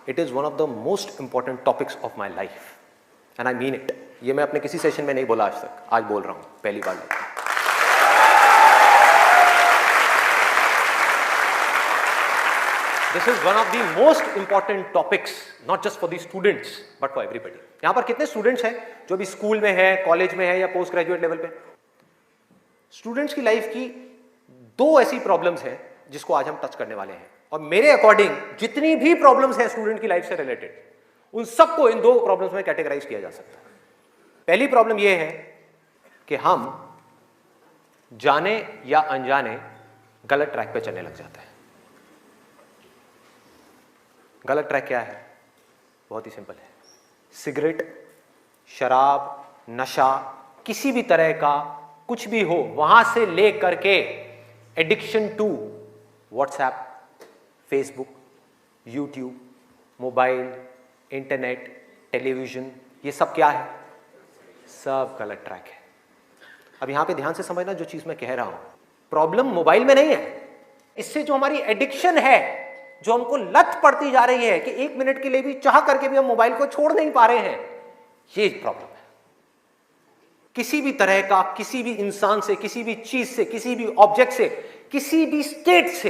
It is one of the most important topics of my life and I mean it. ये मैं अपने किसी session में नहीं बोला आज तक, आज बोल रहा हूँ पहली बार। This is one of the most important topics not just for the students but for everybody. यहां पर कितने स्टूडेंट्स हैं जो भी स्कूल में है, कॉलेज में है या पोस्ट ग्रेजुएट लेवल पे? स्टूडेंट्स की लाइफ की दो ऐसी प्रॉब्लम्स हैं जिसको आज हम टच करने वाले हैं, और मेरे अकॉर्डिंग जितनी भी प्रॉब्लम्स हैं स्टूडेंट की लाइफ से रिलेटेड, उन सबको इन दो प्रॉब्लम्स में कैटेगराइज किया जा सकता है। पहली प्रॉब्लम यह है कि हम जाने या अनजाने गलत ट्रैक पे चलने लग जाते हैं। गलत ट्रैक क्या है? बहुत ही सिंपल है। सिगरेट, शराब, नशा, किसी भी तरह का कुछ भी हो, वहां से ले करके addiction to WhatsApp, Facebook, YouTube, mobile, internet, television, ये सब क्या है? सब गलत ट्रैक है। अब यहां पे ध्यान से समझना जो चीज मैं कह रहा हूं। प्रॉब्लम मोबाइल में नहीं है, इससे जो हमारी एडिक्शन है, जो हमको लत पड़ती जा रही है कि 1 मिनट के लिए भी चाह करके भी हम मोबाइल को छोड़ नहीं पा रहे हैं, ये प्रॉब्लम है। किसी भी तरह का, किसी भी इंसान से, किसी भी चीज से, किसी भी ऑब्जेक्ट से, किसी भी स्टेट से,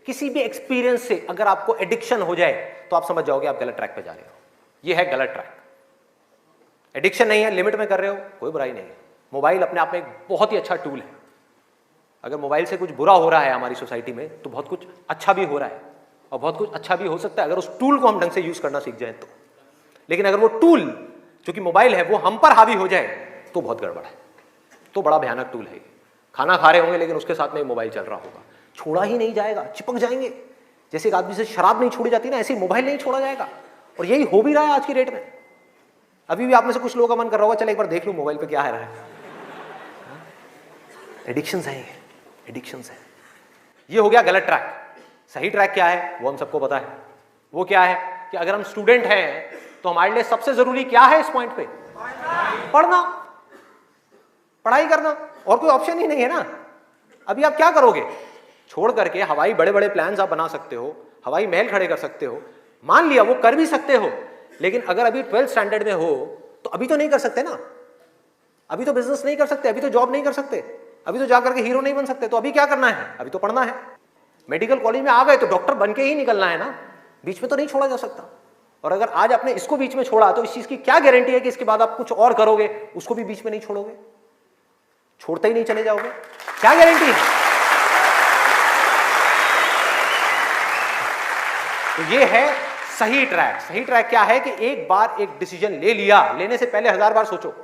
किसी भी एक्सपीरियंस से अगर आपको एडिक्शन हो जाए तो आप समझ जाओगे आप गलत ट्रैक पे जा रहे हो। ये है गलत ट्रैक। एडिक्शन नहीं है, लिमिट में कर रहे हो, कोई बुराई नहीं है। मोबाइल अपने आप में एक बहुत ही अच्छा टूल है। अगर मोबाइल से कुछ बुरा हो रहा है हमारी सोसाइटी में तो बहुत कुछ अच्छा भी हो रहा है, और बहुत कुछ अच्छा भी हो सकता है अगर उस टूल को हम ढंग से यूज करना सीख जाए तो। लेकिन अगर वो टूल जो कि मोबाइल है वो हम पर हावी हो जाए तो बहुत गड़बड़ है, तो बड़ा भयानक टूल है। खाना खा रहे होंगे लेकिन उसके साथ में मोबाइल चल रहा होगा, छोड़ा ही नहीं जाएगा, चिपक जाएंगे। जैसे एक आदमी से शराब नहीं छोड़ी जाती ना, ऐसे ही मोबाइल नहीं छोड़ा जाएगा। और यही हो भी रहा है आज की डेट में। अभी भी आप में से कुछ लोगों का मन कर रहा होगा चल एक बार देख लूं मोबाइल पे क्या है रहा है। एडिक्शंस है, एडिक्शंस है। ये हो गया गलत ट्रैक। सही ट्रैक क्या है वो हम सबको पता है। वो क्या है कि अगर हम स्टूडेंट हैं तो हमारे लिए सबसे जरूरी क्या है इस पॉइंट पे? पढ़ना, पढ़ाई करना, और कोई ऑप्शन ही नहीं है ना। अभी आप क्या करोगे? छोड़ करके हवाई बड़े बड़े प्लान्स आप बना सकते हो, हवाई महल खड़े कर सकते हो, मान लिया वो कर भी सकते हो, लेकिन अगर अभी 12th स्टैंडर्ड में हो तो अभी तो नहीं कर सकते ना। अभी तो बिजनेस नहीं कर सकते, अभी तो जॉब नहीं कर सकते, अभी तो जाकर के हीरो नहीं बन सकते। तो अभी क्या करना है? अभी तो पढ़ना है। मेडिकल कॉलेज में आ गए तो डॉक्टर बन के ही निकलना है ना, बीच में तो नहीं छोड़ा जा सकता। और अगर आज आपने इसको बीच में छोड़ा तो इस चीज की क्या गारंटी है कि इसके बाद आप कुछ और करोगे, उसको भी बीच में नहीं छोड़ोगे, छोड़ते ही नहीं चले जाओगे? क्या गारंटी है? तो ये है सही ट्रैक। सही ट्रैक क्या है कि एक बार एक डिसीजन ले लिया, लेने से पहले 1000 बार सोचो,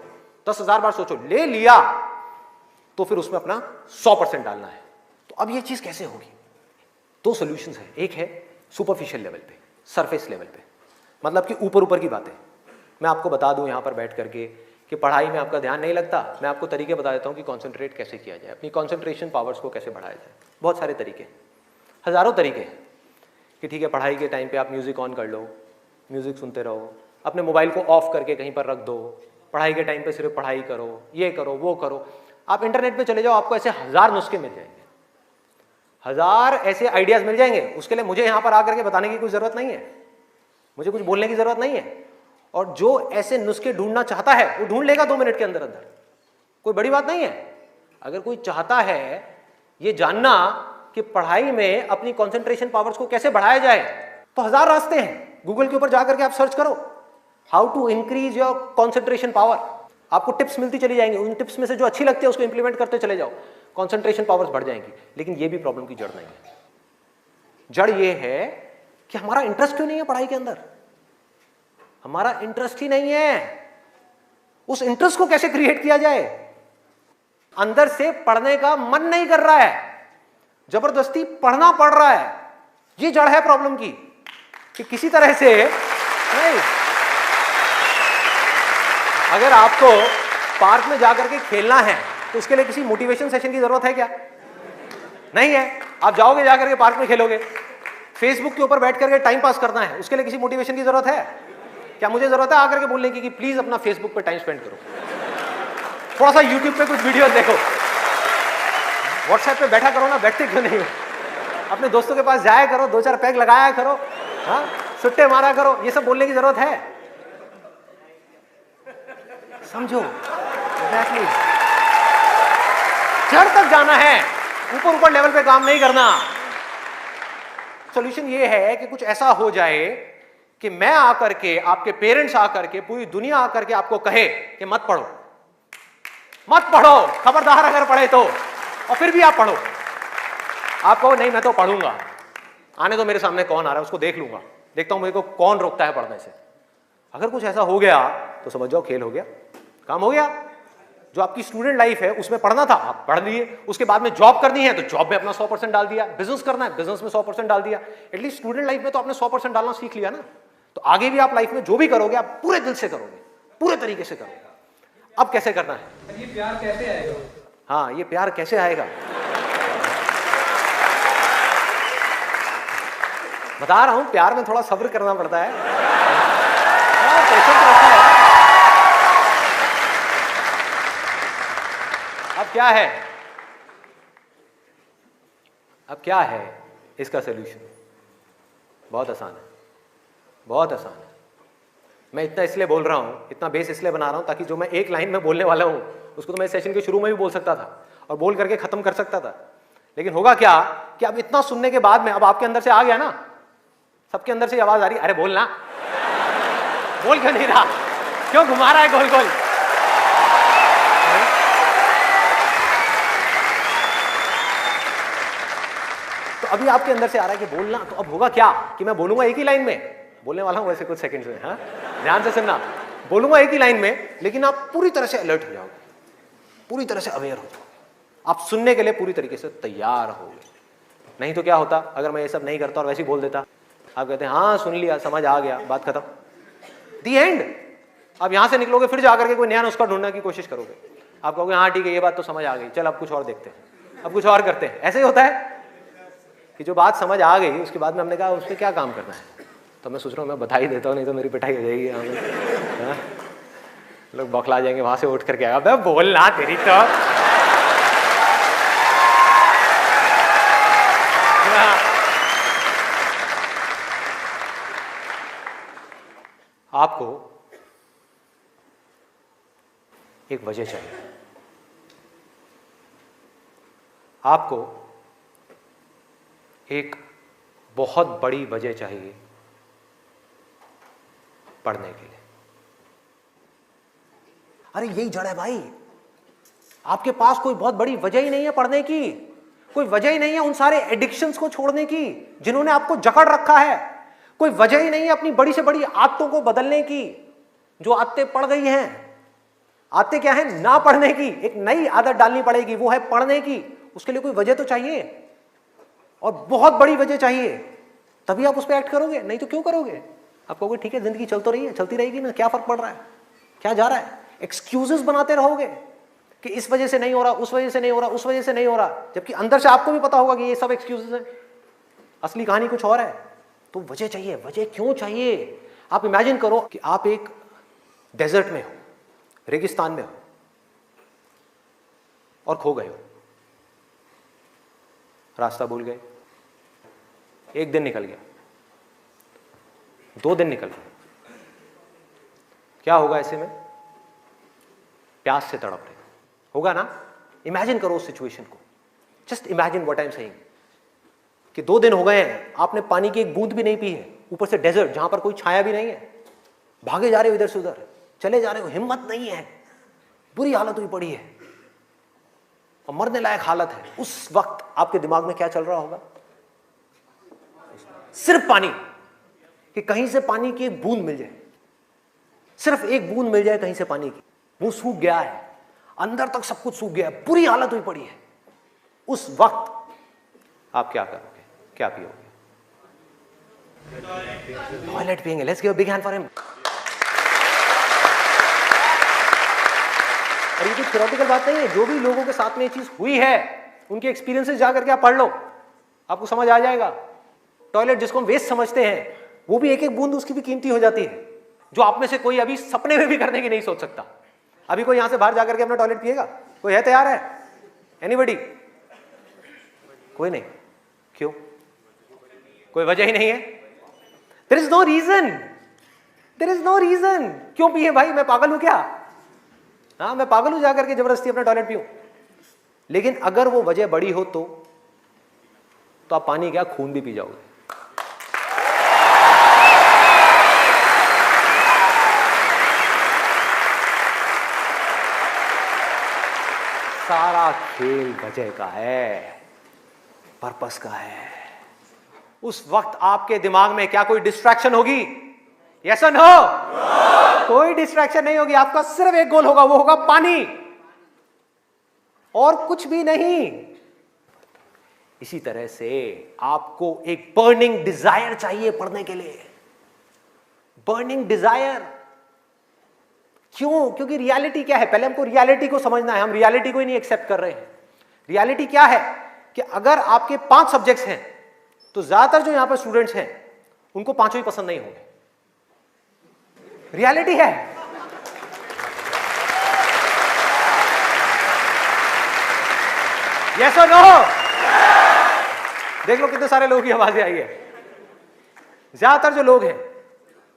10,000 बार सोचो, ले लिया तो फिर उसमें अपना 100% डालना है। तो अब ये चीज कैसे होगी? दो सॉल्यूशंस है। एक है सुपरफिशियल लेवल पे, सरफेस लेवल पे, मतलब कि ऊपर ऊपर की बातें। मैं आपको बता दूं यहां पर बैठ करके कि पढ़ाई में आपका ध्यान नहीं लगता, मैं आपको तरीके बता देता हूं कि कंसंट्रेट कैसे किया जाए, अपनी कंसंट्रेशन पावर्स को कैसे बढ़ाया जाए। बहुत सारे तरीके, हजारों तरीके हैं कि ठीक है पढ़ाई के टाइम पे आप म्यूजिक ऑन कर लो, म्यूजिक सुनते रहो, अपने मोबाइल को ऑफ करके कहीं पर रख दो, पढ़ाई के टाइम पे सिर्फ पढ़ाई करो, ये करो वो करो। आप इंटरनेट पे चले जाओ, आपको ऐसे 1000 नुस्खे मिल जाएंगे, 1000 ऐसे आइडियाज मिल जाएंगे। उसके लिए मुझे यहां पर आकर के बताने की कोई जरूरत नहीं है, मुझे कुछ बोलने की जरूरत नहीं है। और जो ऐसे नुस्खे ढूंढना चाहता है वो ढूंढ लेगा 2 मिनट के अंदर अंदर, कोई बड़ी बात नहीं है। अगर कोई चाहता है ये जानना कि पढ़ाई में अपनी कंसंट्रेशन पावर्स को कैसे बढ़ाया जाए तो 1000 रास्ते हैं। गूगल के ऊपर जाकर के आप सर्च करो how to increase your concentration power, आपको टिप्स मिलती चली जाएंगी। उन टिप्स में से जो अच्छी लगती है उसको इंप्लीमेंट करते चले जाओ, कंसंट्रेशन पावर्स बढ़ जाएंगी। लेकिन ये भी प्रॉब्लम की जड़ नहीं है। जड़ ये है कि हमारा इंटरेस्ट क्यों नहीं है पढ़ाई के अंदर? हमारा इंटरेस्ट ही नहीं है। उस इंटरेस्ट को कैसे क्रिएट किया जाए? अंदर से पढ़ने का मन नहीं कर रहा है, जबरदस्ती पढ़ना पड़ रहा है। ये जड़ है प्रॉब्लम की कि किसी तरह से नहीं। अगर आपको पार्क में जाकर के खेलना है तो उसके लिए किसी मोटिवेशन सेशन की जरूरत है क्या? नहीं है। आप जाओगे जाकर के पार्क में खेलोगे। फेसबुक के ऊपर बैठ करके टाइम पास करना है, उसके लिए किसी मोटिवेशन की जरूरत है क्या? मुझे जरूरत है आकर के बोलने की कि प्लीज अपना फेसबुक पे टाइम स्पेंड करो, थोड़ा सा यूट्यूब पे कुछ वीडियो देखो, व्हाट्सएप पे बैठा करो ना, बैठते क्यों नहीं हो? अपने दोस्तों के पास जाया करो, 2-4 पैग लगाया करो, हाँ सुट्टे मारा करो, ये सब बोलने की जरूरत है? समझो, एग्जैक्टली। जड़ तक जाना है, ऊपर ऊपर लेवल पे काम नहीं करना। सॉल्यूशन ये है कि कुछ ऐसा हो जाए कि मैं आकर के, आपके पेरेंट्स आकर के, पूरी दुनिया आकर के आपको कहे कि मत पढ़ो, मत पढ़ो, खबरदार अगर पढ़े तो, और फिर भी आप पढ़ो। आप कहो नहीं मैं तो पढ़ूंगा, आने तो मेरे सामने कौन आ रहा है उसको देख लूंगा, देखता हूं मेरे को कौन रोकता है पढ़ने से। अगर कुछ ऐसा हो गया तो समझ जाओ खेल हो गया, काम हो गया। जो आपकी स्टूडेंट लाइफ है उसमें पढ़ना था, आप पढ़ लिए, उसके बाद में जॉब करनी है तो जॉब में अपना 100% डाल दिया, बिजनेस करना है बिजनेस में 100% डाल दिया। एटलीस्ट स्टूडेंट लाइफ में तो आपने 100% डालना सीख लिया ना, तो आगे भी आप लाइफ में जो भी करोगे आप पूरे दिल से करोगे, पूरे तरीके से करोगे। अब कैसे करना है? ये प्यार कैसे आएगा? हाँ, ये प्यार कैसे आएगा बता रहा हूं, प्यार में थोड़ा सब्र करना पड़ता है, पेशेंस रखना है। अब क्या है, अब क्या है इसका सलूशन? बहुत आसान है, बहुत आसान है। मैं इतना इसलिए बोल रहा हूं, इतना बेस इसलिए बना रहा हूं ताकि जो मैं एक लाइन में बोलने वाला हूं उसको तो मैं सेशन के शुरू में भी बोल सकता था और बोल करके खत्म कर सकता था। लेकिन होगा क्या कि अब इतना सुनने के बाद में अब आपके अंदर से आ गया ना, सबके अंदर से आवाज आ रही, अरे बोलना, बोल क्यों नहीं रहा, क्यों घुमा रहा है गोल गोल? तो अभी आपके अंदर से आ रहा है कि बोलना, तो अब होगा क्या कि मैं बोलूंगा एक ही लाइन में, बोलने वाला हूं वैसे कुछ सेकंड्स में, हाँ ध्यान से सुनना, बोलूंगा एक ही लाइन में, लेकिन आप पूरी तरह से अलर्ट हो जाओगे, पूरी तरह से अवेयर हो जाओगे, आप सुनने के लिए पूरी तरीके से तैयार होगे। नहीं तो क्या होता अगर मैं ये सब नहीं करता और वैसे ही बोल देता, आप कहते हैं हाँ सुन लिया, समझ आ गया, बात खत्म, दी एंड। अब यहां से निकलोगे फिर जाकर के कोई नया नुस्खा ढूंढने की कोशिश करोगे, आप कहोगे हाँ ठीक है ये बात तो समझ आ गई, चल अब कुछ और देखते हैं, अब कुछ और करते हैं। ऐसे ही होता है कि जो बात समझ आ गई उसके बाद में हमने कहा उस पर क्या काम करना है, तो मैं सोच रहा हूँ मैं बधाई देता हूँ, नहीं तो मेरी पिटाई हो जाएगी यहाँ में, लोग बौखला जाएंगे वहां से उठ करके, अबे बोलना तेरी तो। आपको एक वजह चाहिए, आपको एक बहुत बड़ी वजह चाहिए पढ़ने के लिए। अरे यही जड़ है भाई, आपके पास कोई बहुत बड़ी वजह ही नहीं है पढ़ने की, कोई वजह ही नहीं है उन सारे एडिक्शंस को छोड़ने की जिन्होंने आपको जकड़ रखा है, कोई वजह ही नहीं है अपनी बड़ी से बड़ी आदतों को बदलने की, जो आदतें पड़ गई हैं। आदतें क्या है? ना पढ़ने की, एक नई आदत डालनी पड़ेगी, वो है पढ़ने की। उसके लिए कोई वजह तो चाहिए और बहुत बड़ी वजह चाहिए, तभी आप उस पर एक्ट करोगे, नहीं तो क्यों करोगे? आप कहोगे ठीक है जिंदगी चल तो रही है, चलती रहेगी ना, क्या फर्क पड़ रहा है, क्या जा रहा है? एक्सक्यूजेस बनाते रहोगे कि इस वजह से नहीं हो रहा, उस वजह से नहीं हो रहा, उस वजह से नहीं हो रहा, जबकि अंदर से आपको भी पता होगा कि ये सब एक्सक्यूजेस हैं, असली कहानी कुछ और है। तो वजह चाहिए। वजह क्यों चाहिए? आप इमेजिन करो कि आप एक डेजर्ट में हो, रेगिस्तान में हो और खो गए हो, रास्ता भूल गए, एक दिन निकल गया, 2 दिन निकल गए, क्या होगा ऐसे में? प्यास से तड़प रहे होगा ना? इमेजिन करो उस सिचुएशन को, just imagine what I am saying कि 2 दिन हो गए हैं, आपने पानी की एक बूंद भी नहीं पी है, ऊपर से डेजर्ट जहां पर कोई छाया भी नहीं है, भागे जा रहे हो इधर से उधर, चले जा रहे हो, हिम्मत नहीं है, बुरी हालत हुई पड़ी है और मरने लायक हालत है। उस वक्त आपके दिमाग में क्या चल रहा होगा? सिर्फ पानी, कि कहीं से पानी की एक बूंद मिल जाए, सिर्फ एक बूंद मिल जाए कहीं से पानी की। वो सूख गया है, अंदर तक सब कुछ सूख गया है, बुरी हालत हुई पड़ी है। उस वक्त आप क्या करोगे? क्या पियोगे? टॉयलेट पिएंगे। Let's give a big hand for him. और ये कुछ थ्योरेटिकल बात नहीं है, जो भी लोगों के साथ में ये चीज हुई है उनके एक्सपीरियंसेस जा करके आप पढ़ लो, आपको समझ आ जाएगा। टॉयलेट जिसको हम वेस्ट समझते हैं, वो भी एक एक बूंद उसकी भी कीमती हो जाती है, जो आप में से कोई अभी सपने में भी करने की नहीं सोच सकता। अभी कोई यहां से बाहर जाकर के अपना टॉयलेट पिएगा? कोई है तैयार है? एनीबॉडी? कोई नहीं। क्यों? कोई वजह ही नहीं है। There is no reason, there is no reason. क्यों पिए भाई, मैं पागल हूं क्या? हाँ, मैं पागल हूं जाकर के जबरदस्ती अपना टॉयलेट पीऊं? लेकिन अगर वो वजह बड़ी हो तो आप पानी क्या, खून भी पी जाओगे। सारा खेल वजह का है, पर्पस का है। उस वक्त आपके दिमाग में क्या कोई डिस्ट्रैक्शन होगी? यस और नो? कोई डिस्ट्रैक्शन नहीं होगी। आपका सिर्फ एक गोल होगा, वो होगा पानी, और कुछ भी नहीं। इसी तरह से आपको एक बर्निंग डिजायर चाहिए पढ़ने के लिए। बर्निंग डिजायर क्यों? क्योंकि रियलिटी क्या है, पहले हमको रियलिटी को समझना है। हम रियलिटी को ही नहीं एक्सेप्ट कर रहे हैं। रियलिटी क्या है कि अगर आपके 5 सब्जेक्ट्स हैं तो ज्यादातर जो यहां पर स्टूडेंट्स हैं उनको 5 ही पसंद नहीं होंगे। रियलिटी है। यस और नो? देख लो कितने सारे लोगों की आवाजें आई है। ज्यादातर जो लोग हैं,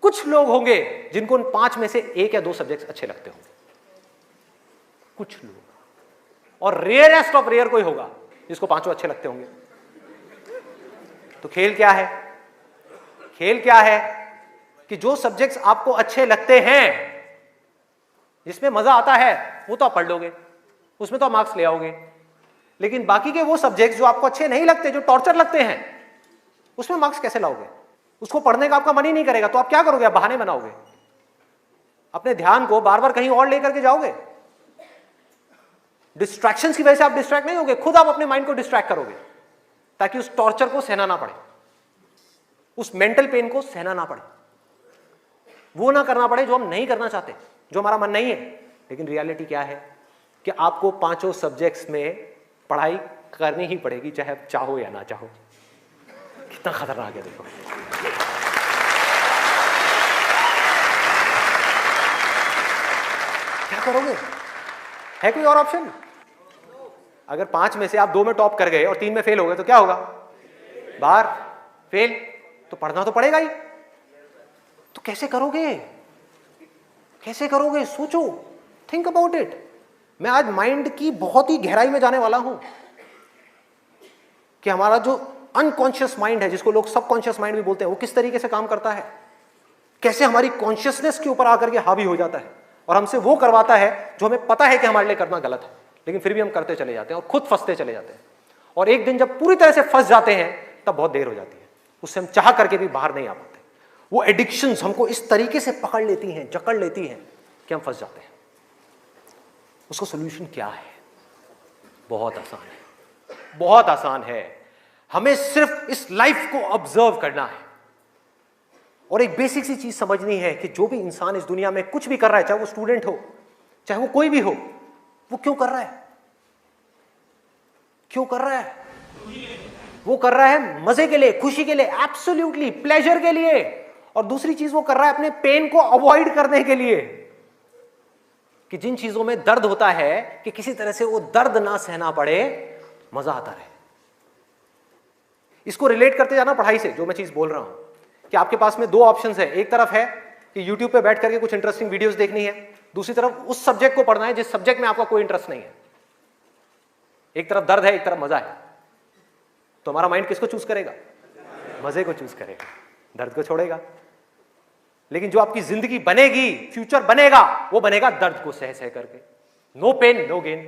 कुछ लोग होंगे जिनको उन 5 में से 1 या 2 सब्जेक्ट्स अच्छे लगते होंगे, कुछ लोग, और रेयरेस्ट ऑफ रेयर कोई होगा जिसको 5 अच्छे लगते होंगे। तो खेल क्या है? खेल क्या है कि जो सब्जेक्ट्स आपको अच्छे लगते हैं, जिसमें मजा आता है, वो तो आप पढ़ लोगे, उसमें तो आप मार्क्स ले आओगे। लेकिन बाकी के वो सब्जेक्ट्स जो आपको अच्छे नहीं लगते, जो टॉर्चर लगते हैं, उसमें मार्क्स कैसे लाओगे? उसको पढ़ने का आपका मन ही नहीं करेगा, तो आप क्या करोगे? आप बहाने बनाओगे, अपने ध्यान को बार बार कहीं और लेकर के जाओगे। डिस्ट्रैक्शंस की वजह से आप डिस्ट्रैक्ट नहीं होगे, खुद आप अपने माइंड को डिस्ट्रैक्ट करोगे ताकि उस टॉर्चर को सहना ना पड़े, उस मेंटल पेन को सहना ना पड़े, वो ना करना पड़े जो हम नहीं करना चाहते, जो हमारा मन नहीं है। लेकिन रियलिटी क्या है कि आपको 5 सब्जेक्ट्स में पढ़ाई करनी ही पड़ेगी, चाहे आप चाहो या ना चाहो। कितना खतरनाक है देखो। क्या करोगे? है कोई और ऑप्शन? अगर 5 में से आप 2 में टॉप कर गए और 3 में फेल हो गए तो क्या होगा? बाहर, फेल। तो पढ़ना तो पड़ेगा ही। तो कैसे करोगे? कैसे करोगे? सोचो, थिंक अबाउट इट। मैं आज माइंड की बहुत ही गहराई में जाने वाला हूं कि हमारा जो अनकॉन्शियस माइंड है, जिसको लोग सबकॉन्शियस माइंड भी बोलते हैं, वो किस तरीके से काम करता है, कैसे हमारी कॉन्शियसनेस के ऊपर आकर के हावी हो जाता है और हमसे वो करवाता है जो हमें पता है कि हमारे लिए करना गलत है, लेकिन फिर भी हम करते चले जाते हैं और खुद फंसते चले जाते हैं। और एक दिन जब पूरी तरह से फंस जाते हैं तब बहुत देर हो जाती है, उससे हम चाह करके भी बाहर नहीं आ पाते। वो एडिक्शंस हमको इस तरीके से पकड़ लेती हैं, जकड़ लेती हैं कि हम फंस जाते हैं। उसका सॉल्यूशन क्या है? बहुत आसान है, बहुत आसान है। हमें सिर्फ इस लाइफ को ऑब्जर्व करना है और एक बेसिक सी चीज समझनी है कि जो भी इंसान इस दुनिया में कुछ भी कर रहा है, चाहे वो स्टूडेंट हो, चाहे वो कोई भी हो, वो क्यों कर रहा है? क्यों कर रहा है? वो कर रहा है मजे के लिए, खुशी के लिए, एब्सोल्युटली प्लेजर के लिए। और दूसरी चीज वो कर रहा है अपने पेन को अवॉइड करने के लिए, कि जिन चीजों में दर्द होता है कि किसी तरह से वो दर्द ना सहना पड़े, मजा आता रहे। इसको रिलेट करते जाना पढ़ाई से, जो मैं चीज बोल रहा हूं कि आपके पास में 2 ऑप्शंस है। एक तरफ है कि YouTube पे बैठ करके कुछ इंटरेस्टिंग वीडियोस देखनी है, दूसरी तरफ उस सब्जेक्ट को पढ़ना है जिस सब्जेक्ट में आपका कोई इंटरेस्ट नहीं है। एक तरफ दर्द है, एक तरफ मजा है, तो हमारा माइंड किसको चूज करेगा? मजे को चूज करेगा, दर्द को छोड़ेगा। लेकिन जो आपकी जिंदगी बनेगी, फ्यूचर बनेगा, वो बनेगा दर्द को सह सह करके। No pain no gain.